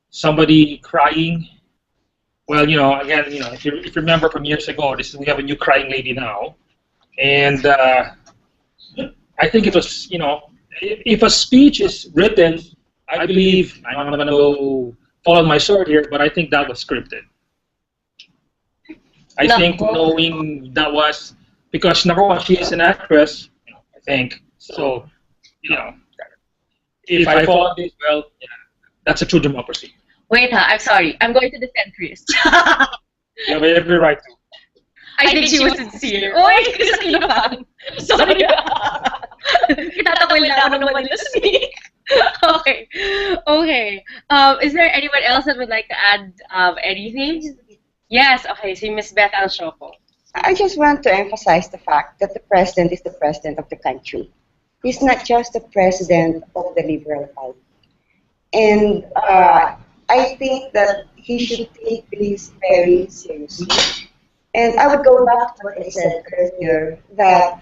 somebody crying. Well, again, if you remember from years ago, we have a new crying lady now, and I think it was, if a speech is written, I believe I'm not going to go fall on my sword here, but I think that was scripted. I think knowing that was because number one, she is an actress, I think. So, if I fall on this, well, that's a true democracy. Wait, I'm sorry. I'm going to defend Chris. You have every right to. I think she was sincere. Oy, Chris Aquino fan. Sorry. Itatakwil na ako ng ManilaSpeak. Okay. Okay. Is there anyone else that would like to add anything? Yes. Okay. So Miss Beth Alshoko. I just want to emphasize the fact that the president is the president of the country. He's not just the president of the Liberal Party. And I think that he should take this very seriously. And I would go back to what I said earlier, that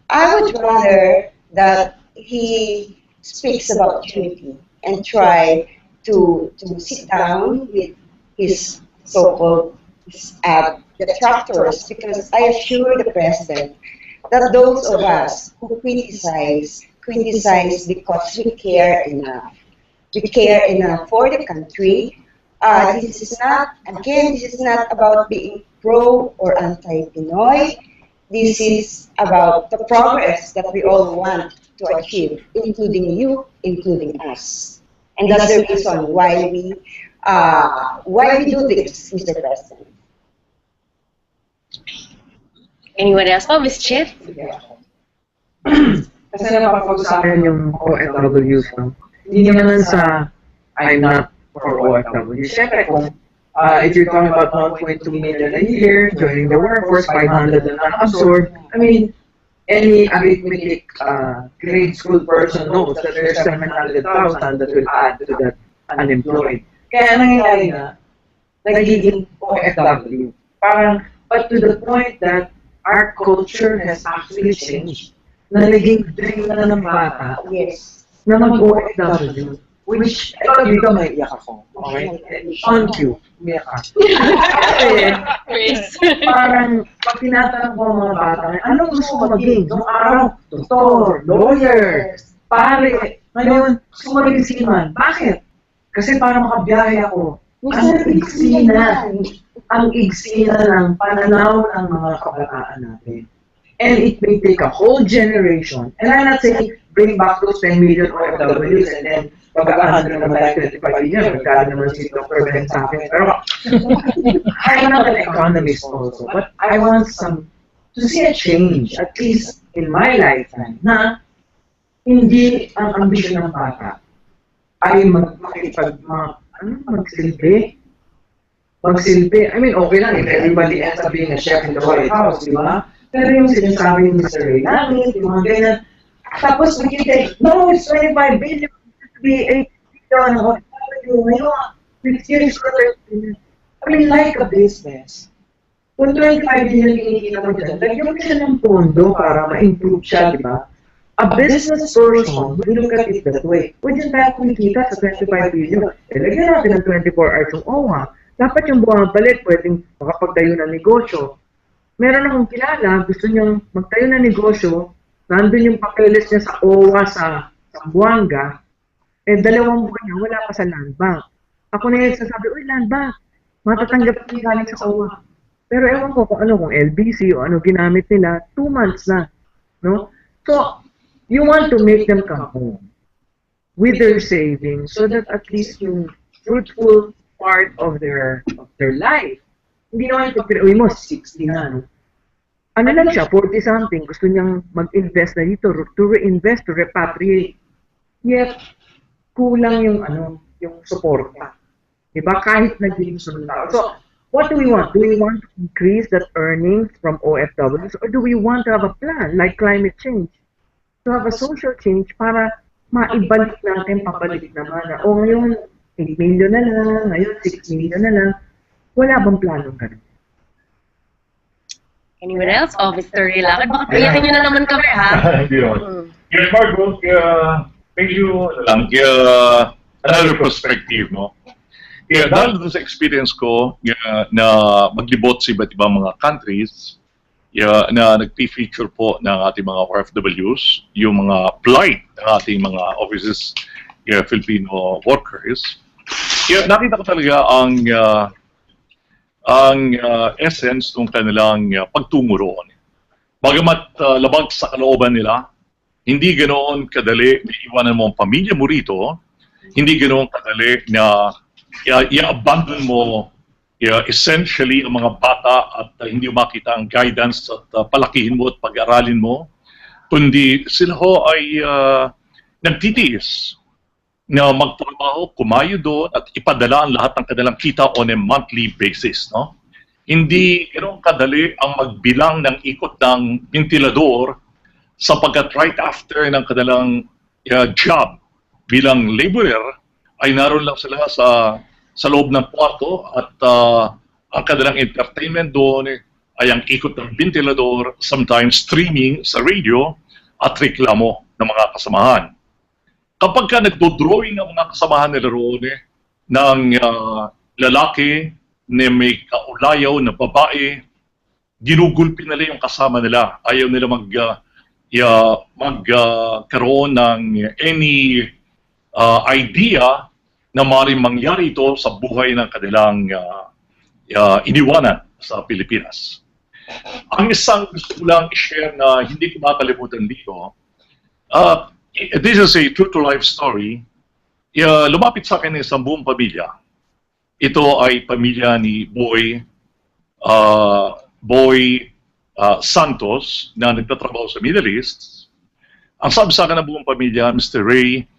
I would rather that he speaks about unity and try to sit down with his so-called detractors, because I assure the president that those of us who criticize because we care enough. We care enough for the country. This is not about being pro or anti-Pinoy. This is about the progress that we all want to achieve, including you, including us. And that's the reason why we do this, Mr. President. Anyone else? Oh, Miss Chip? Kasi napapag-usapan yung OFWs, no? Hindi naman sa I'm not for OFWs. Siyempre, kung if you're talking about 1.2 million a year joining the workforce, 500 na absorbed, I mean, any arithmetic grade school person knows that there's 700,000 that will add to that unemployed. Kaya nangyayari na, nagiging OFW. Parang, but to the point that our culture has actually changed. Na naging dream na ng bata. Yes. Na mag-OFW. Which, ito dito may iyak ako. Okay? On cue. Umiyak ka. Kasi, parang, pag tinatanong ko ang mga bata, anong gusto mo maging? Noong araw, doktor, lawyer, pare. Ngayon, gusto mo maging seaman. Bakit? Kasi para makabiyahe ako. Ang igsi na ng pananaw ng mga kabataan natin. And it may take a whole generation. And I'm not saying bring back those 10 million OFWs and then pag-100 naman tayo 25 million, magkala naman si Dr. Ben sa akin. Pero I'm not an economist also, but I want to see a change, at least in my lifetime, na hindi ang ambisyon ng bata ay magsilbi. I mean, okay lang if everybody ends up being a chef in the White House, di ba? Pero yung sinasabi ni Mr. Ray namin, yung mga ganyan, tapos magiging, no, it's 25 billion, to be 8 billion, I mean, like a business. Kung 25 billion kinikita mo dyan, lagyan mo siya ng pondo para ma-improve siya, di ba? A business person will look at it that way. Kung dyan tayo kumikita sa 25 billion, lagyan natin ng 24 hours yung OWA. Dapat yung buwang balit, pwedeng makapagtayo ng negosyo. Meron akong kilala, gusto niyang magtayo ng negosyo, nandun yung papeles niya sa OWA sa Buanga, 2 buwan niya, wala pa sa land bank. Ako na yung sasabi, uy, land bank, matatanggap niya galing sa OWA. Pero ewan ko kung LBC o ano ginamit nila, 2 months na. No? So, you want to make them come home with their savings so that at least yung fruitful part of their life. Hindi naman ito, uy mo, 60 na, no? Ano lang siya, 40-something, gusto niyang mag-invest na dito, to reinvest, to repatriate. Yet, kulang yung, yung suporta. Diba? Kahit naging sunod. So, what do we want? Do we want to increase that earnings from OFWs, or do we want to have a plan, like climate change? To have a social change para maibalik natin, pabalik naman na, o ngayon, 8 million na lang, ngayon 6 million na lang. Wala bang planong ganun? Anyone else? Oh, Mr. Rilakad, baka payakin nyo na naman kami, ha? Hindi naman. Kaya Margo, medyo another perspective, no? Kaya dahil doon sa experience ko na maglibot sa iba't ibang mga countries, na nag-feature po ng ating mga OFWs, yung mga plight ng ating mga offices, Filipino workers, nakita ko talaga ang essence ng kanilang pagtungo roon. Bagamat labag sa kalooban nila, hindi ganoon kadali na iwanan mo ang pamilya mo rito, hindi ganoon kadali na i-abandon mo essentially ang mga bata at hindi mo makita ang guidance at palakihin mo at pag-aralin mo, kundi sila ho ay nagtitiis na magtrabaho, kumayo doon at ipadala ang lahat ng kanilang kita on a monthly basis. No? Hindi ganoon kadali ang magbilang ng ikot ng ventilador sapagkat right after ng kanilang job bilang laborer ay naroon lang sila sa loob ng kwarto at ang kanilang entertainment doon ay ang ikot ng ventilador, sometimes streaming sa radio at reklamo ng mga kasamahan. Kapag ka nagdo-drawing ang mga kasamahan nila roon ng lalaki na may kaulayaw na babae, ginugulpi nila yung kasama nila. Ayaw nila magkaroon ng any idea na maaaring mangyari ito sa buhay ng kanilang iniwanan sa Pilipinas. Ang isang gusto ko lang i-share na hindi ko makalimutan dito, this is a true-to-life story. Lumapit sa akin isang buong pamilya. Ito ay pamilya ni Boy Santos na nagtatrabaho sa Middle East. Ang sabi sa akin ng buong pamilya, Mr. Ray,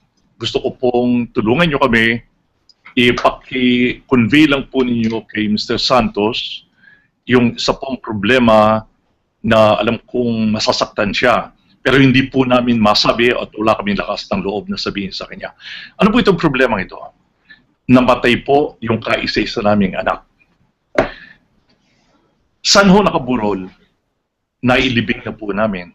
gusto ko pong tulungan nyo kami, ipaki-convey lang po ninyo kay Mr. Santos yung isa pong problema na alam kong masasaktan siya. Pero hindi po namin masabi at wala kaming lakas ng loob na sabihin sa kanya. Ano po itong problema ito? Namatay po yung kaisa-isa naming anak. San ho nakaburol? Nailibing na po namin.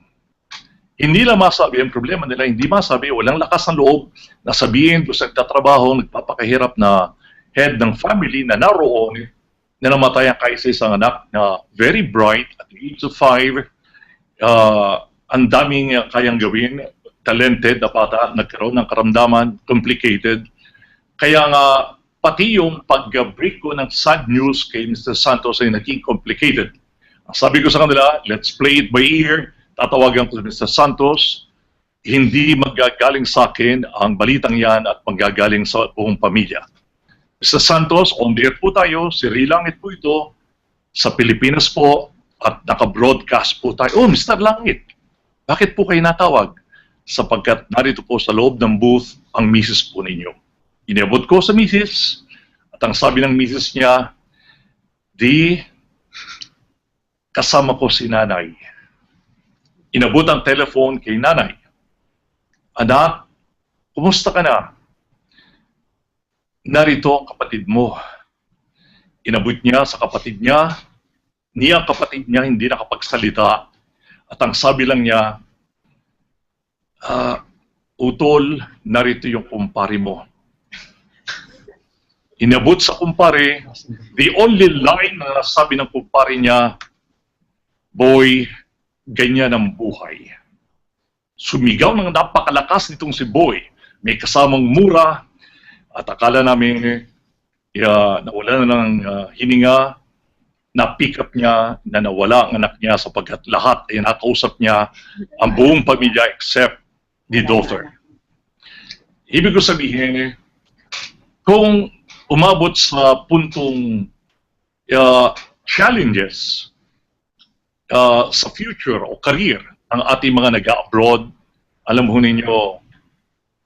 Hindi lang masabi ang problema nila, hindi masabi, walang lakas ng loob na sabihin doon sa nagtatrabaho, nagpapakahirap na head ng family na naroon, na namatay ang kaisa-isang anak na very bright at the age of 5, ang daming kayang gawin, talented na bata, nagkaroon ng karamdaman, complicated. Kaya nga, pati yung pag-break ko ng sad news kay Mr. Santos ay naging complicated. Sabi ko sa kanila, let's play it by ear. Tatawagan ko si Mr. Santos, hindi magagaling sa akin ang balitang yan at magagaling sa buong pamilya. Mr. Santos, on the air po tayo, si Langit po ito, sa Pilipinas po, at naka-broadcast po tayo. Oh, Mr. Langit, bakit po kayo natawag? Sapagkat narito po sa loob ng booth ang misis po ninyo. Inabot ko sa misis, at ang sabi ng misis niya, di kasama ko si nanay. Inabot ang telephone kay nanay. Anak, kumusta ka na? Narito ang kapatid mo. Inabot niya sa kapatid niya. Niya kapatid niya hindi nakapagsalita. At ang sabi lang niya, Utol, narito yung kumpare mo. Inabot sa kumpare. The only line na nasabi ng kumpare niya, Boy, ganyan ang buhay. Sumigaw ng napakalakas nitong si Boy. May kasamang mura at akala namin nawala na ng hininga, na-pick up niya na nawala ang anak niya sapagkat lahat ay nakausap niya ang buong pamilya except the daughter. Ibig ko sabihin, kung umabot sa puntong challenges sa future o career ang ating mga nag-abroad, alam ho ninyo,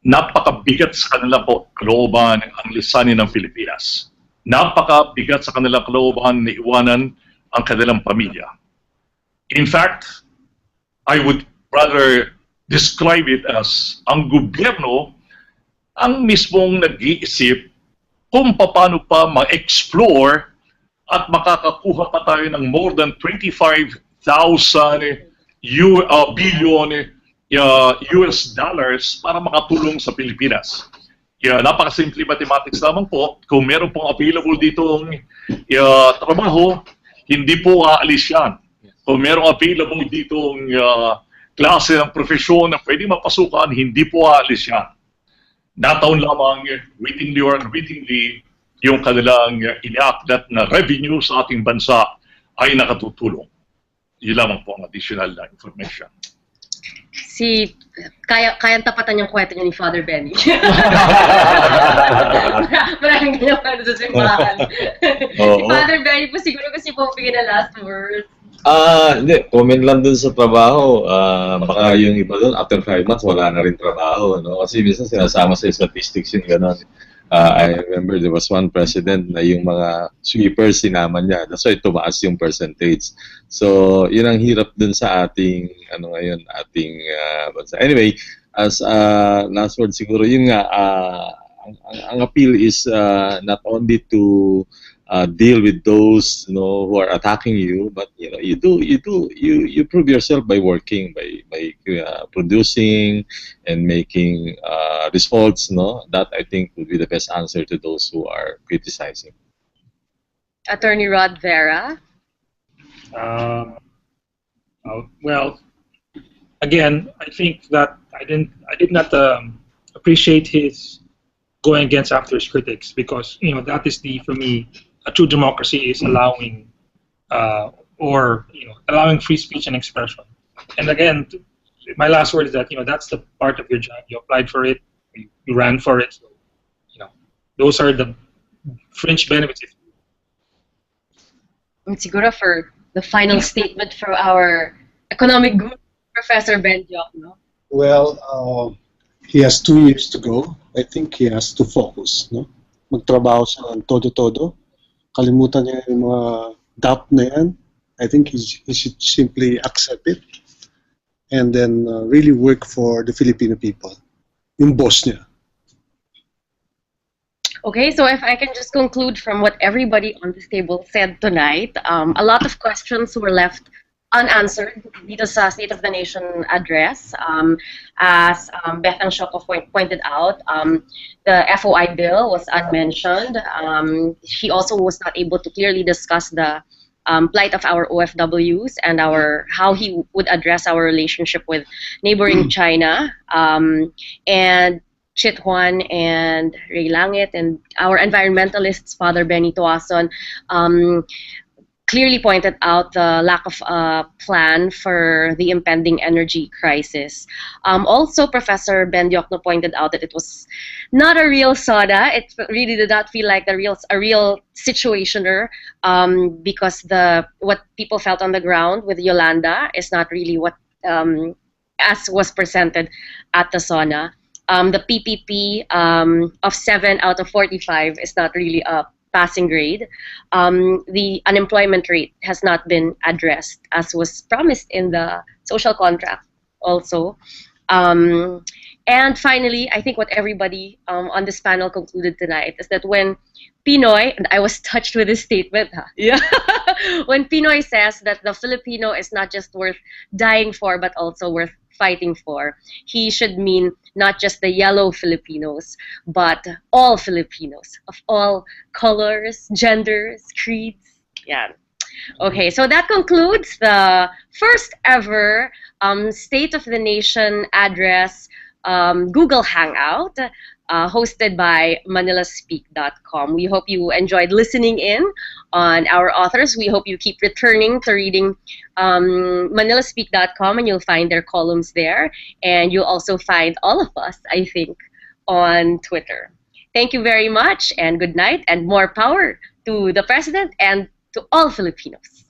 napakabigat sa kanilang kalooban ang lisanin ng Pilipinas. Napakabigat sa kanilang kalooban na iwanan ang kanilang pamilya. In fact, I would rather describe it as ang gobyerno ang mismong nag-iisip kung paano pa ma-explore at makakakuha pa tayo ng more than 25,000 billion US dollars para makatulong sa Pilipinas. Napakasimple mathematics lamang po. Kung meron pong available ditong trabaho, hindi po aalis yan. Kung meron available ditong klase ng profesyon na pwede mapasukan, hindi po aalis yan. Nataon lamang wittingly or unwittingly yung kanilang iniakdat na revenue sa ating bansa ay nakatutulong. Yun lamang po ang additional information. Kayang tapatan yung kwento niya ni Father Benny. Maraming ganyan kwento sa simbahan. Si Father Benny po siguro kasi po bigyan na last words. Hindi. Comment lang dun sa trabaho. Baka yung iba dun, after 5 months, wala na rin trabaho. No? Kasi minsan sinasama sa statistics yun, gano'n. I remember there was one president na yung mga sweepers sinama niya. That's why tumaas yung percentage. So, yun ang hirap dun sa ating, bansa. Anyway, as last word siguro, yun nga, ang appeal is not only to deal with those who are attacking you, but you prove yourself by working, by producing and making results. That I think would be the best answer to those who are criticizing. Attorney Rod Vera. Well, again, I think that I did not appreciate his going against after his critics, because that is for me, a true democracy is allowing allowing free speech and expression. And again, my last word is that that's the part of your job. You applied for it, you ran for it. So, those are the fringe benefits. And siguro for the final statement for our economic guru, Professor Ben Diokno. Well, he has 2 years to go. I think he has to focus. Magtrabaho siya ng todo-todo. Kalimutan niya yung mga doubt na yan. I think he should simply accept it and then really work for the Filipino people. Yung boss niya. Okay, so if I can just conclude from what everybody on this table said tonight, a lot of questions were left unanswered dito sa State of the Nation address. As Beth Ansioco pointed out, the FOI bill was unmentioned. He also was not able to clearly discuss the plight of our OFWs and how he would address our relationship with neighboring China. And Chit Juan and Ray Langit and our environmentalists, Father Benny Toason, clearly pointed out the lack of a plan for the impending energy crisis. Also, Professor Ben Diokno pointed out that it was not a real soda. It really did not feel like a real situationer, because what people felt on the ground with Yolanda is not really what as was presented at the SONA. The PPP of 7 out of 45 is not really a passing grade. The unemployment rate has not been addressed as was promised in the social contract also. And finally, I think what everybody on this panel concluded tonight is that when Pinoy, and I was touched with this statement, yeah, when Pinoy says that the Filipino is not just worth dying for, but also worth fighting for, he should mean not just the yellow Filipinos, but all Filipinos of all colors, genders, creeds. Yeah. Okay, so that concludes the first ever State of the Nation address Google Hangout, hosted by ManilaSpeak.com. We hope you enjoyed listening in on our authors. We hope you keep returning to reading ManilaSpeak.com, and you'll find their columns there. And you'll also find all of us, I think, on Twitter. Thank you very much, and good night, and more power to the President and to all Filipinos.